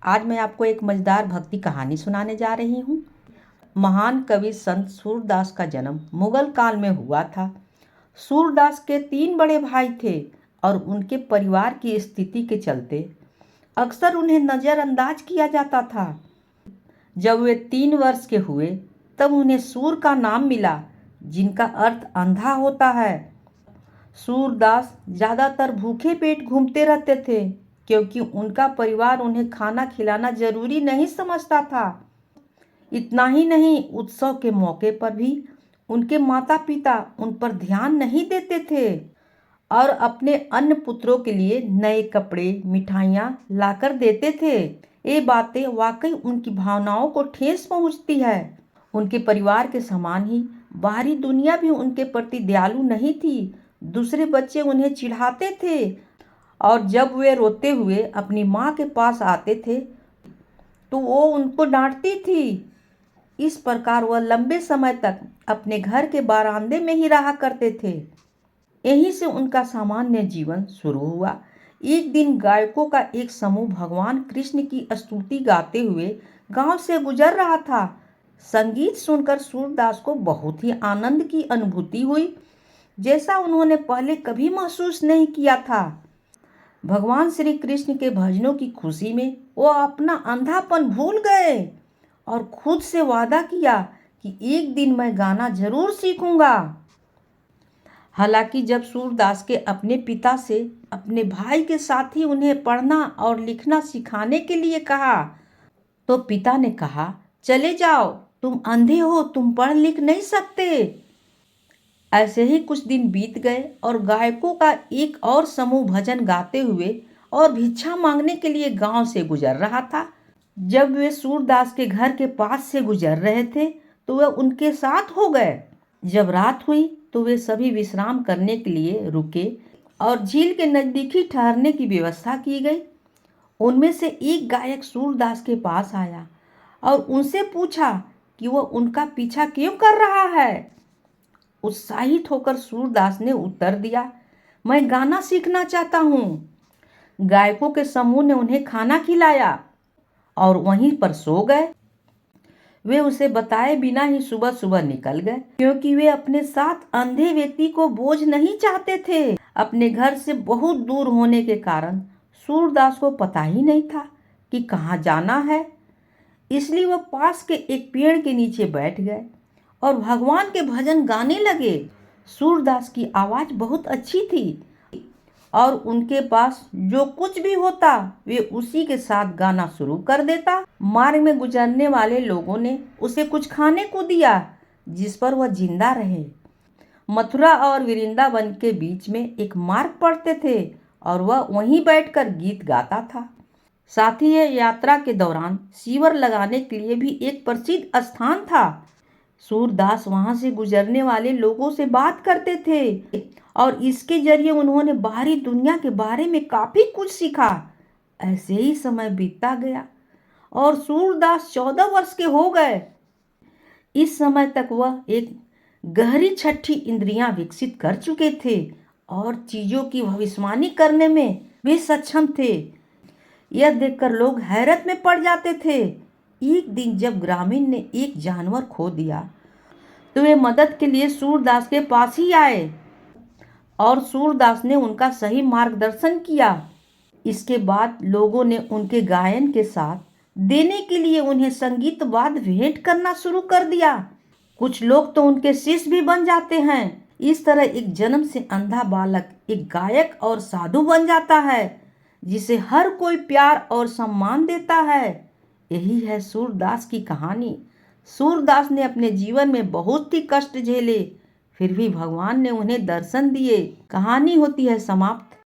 आज मैं आपको एक मज़ेदार भक्ति कहानी सुनाने जा रही हूँ। महान कवि संत सूरदास का जन्म मुगल काल में हुआ था। सूरदास के 3 बड़े भाई थे और उनके परिवार की स्थिति के चलते अक्सर उन्हें नज़रअंदाज किया जाता था। जब वे 3 वर्ष के हुए तब उन्हें सूर का नाम मिला, जिनका अर्थ अंधा होता है। सूरदास ज़्यादातर भूखे पेट घूमते रहते थे, क्योंकि उनका परिवार उन्हें खाना खिलाना जरूरी नहीं समझता था। इतना ही नहीं, उत्सव के मौके पर भी उनके माता पिता उन पर ध्यान नहीं देते थे और अपने अन्य पुत्रों के लिए नए कपड़े, मिठाइयाँ लाकर देते थे। ये बातें वाकई उनकी भावनाओं को ठेस पहुँचती है। उनके परिवार के समान ही बाहरी दुनिया भी उनके प्रति दयालु नहीं थी। दूसरे बच्चे उन्हें चिढ़ाते थे और जब वे रोते हुए अपनी माँ के पास आते थे तो वो उनको डांटती थी। इस प्रकार वह लंबे समय तक अपने घर के बरामदे में ही रहा करते थे। यहीं से उनका सामान्य जीवन शुरू हुआ। एक दिन गायकों का एक समूह भगवान कृष्ण की स्तुति गाते हुए गांव से गुजर रहा था। संगीत सुनकर सूरदास को बहुत ही आनंद की अनुभूति हुई, जैसा उन्होंने पहले कभी महसूस नहीं किया था। भगवान श्री कृष्ण के भजनों की खुशी में वो अपना अंधापन भूल गए और खुद से वादा किया कि एक दिन मैं गाना जरूर सीखूंगा। हालांकि जब सूरदास के अपने पिता से अपने भाई के साथ ही उन्हें पढ़ना और लिखना सिखाने के लिए कहा, तो पिता ने कहा, चले जाओ, तुम अंधे हो, तुम पढ़ लिख नहीं सकते। ऐसे ही कुछ दिन बीत गए और गायकों का एक और समूह भजन गाते हुए और भिक्षा मांगने के लिए गांव से गुजर रहा था। जब वे सूरदास के घर के पास से गुजर रहे थे तो वे उनके साथ हो गए। जब रात हुई तो वे सभी विश्राम करने के लिए रुके और झील के नज़दीक ठहरने की व्यवस्था की गई। उनमें से एक गायक सूरदास के पास आया और उनसे पूछा कि वह उनका पीछा क्यों कर रहा है। उत्साहित होकर सूरदास ने उत्तर दिया, मैं गाना सीखना चाहता हूँ। गायकों के समूह ने उन्हें खाना खिलाया और वहीं पर सो गए। वे उसे बताए बिना ही सुबह सुबह निकल गए, क्योंकि वे अपने साथ अंधे व्यक्ति को बोझ नहीं चाहते थे। अपने घर से बहुत दूर होने के कारण सूरदास को पता ही नहीं था कि कहाँ जाना है, इसलिए वह पास के एक पेड़ के नीचे बैठ गए और भगवान के भजन गाने लगे। सूरदास की आवाज़ बहुत अच्छी थी और उनके पास जो कुछ भी होता वे उसी के साथ गाना शुरू कर देता। मार्ग में गुजरने वाले लोगों ने उसे कुछ खाने को दिया, जिस पर वह जिंदा रहे। मथुरा और वृंदावन के बीच में एक मार्ग पड़ते थे और वह वहीं बैठकर गीत गाता था। साथ ही यह यात्रा के दौरान शिविर लगाने के लिए भी एक प्रसिद्ध स्थान था। सूरदास वहां से गुजरने वाले लोगों से बात करते थे और इसके जरिए उन्होंने बाहरी दुनिया के बारे में काफी कुछ सीखा। ऐसे ही समय बीतता गया और सूरदास 14 वर्ष के हो गए। इस समय तक वह एक गहरी छठी इंद्रियां विकसित कर चुके थे और चीजों की भविष्यवाणी करने में वे सक्षम थे। यह देखकर लोग हैरत में पड़ जाते थे। एक दिन जब ग्रामीण ने एक जानवर खो दिया तो वे मदद के लिए सूरदास के पास ही आए और सूरदास ने उनका सही मार्गदर्शन किया। इसके बाद लोगों ने उनके गायन के साथ देने के लिए उन्हें संगीत वाद्य भेंट करना शुरू कर दिया। कुछ लोग तो उनके शिष्य भी बन जाते हैं। इस तरह एक जन्म से अंधा बालक एक गायक और साधु बन जाता है, जिसे हर कोई प्यार और सम्मान देता है। यही है सूरदास की कहानी। सूरदास ने अपने जीवन में बहुत ही कष्ट झेले, फिर भी भगवान ने उन्हें दर्शन दिए। कहानी होती है समाप्त।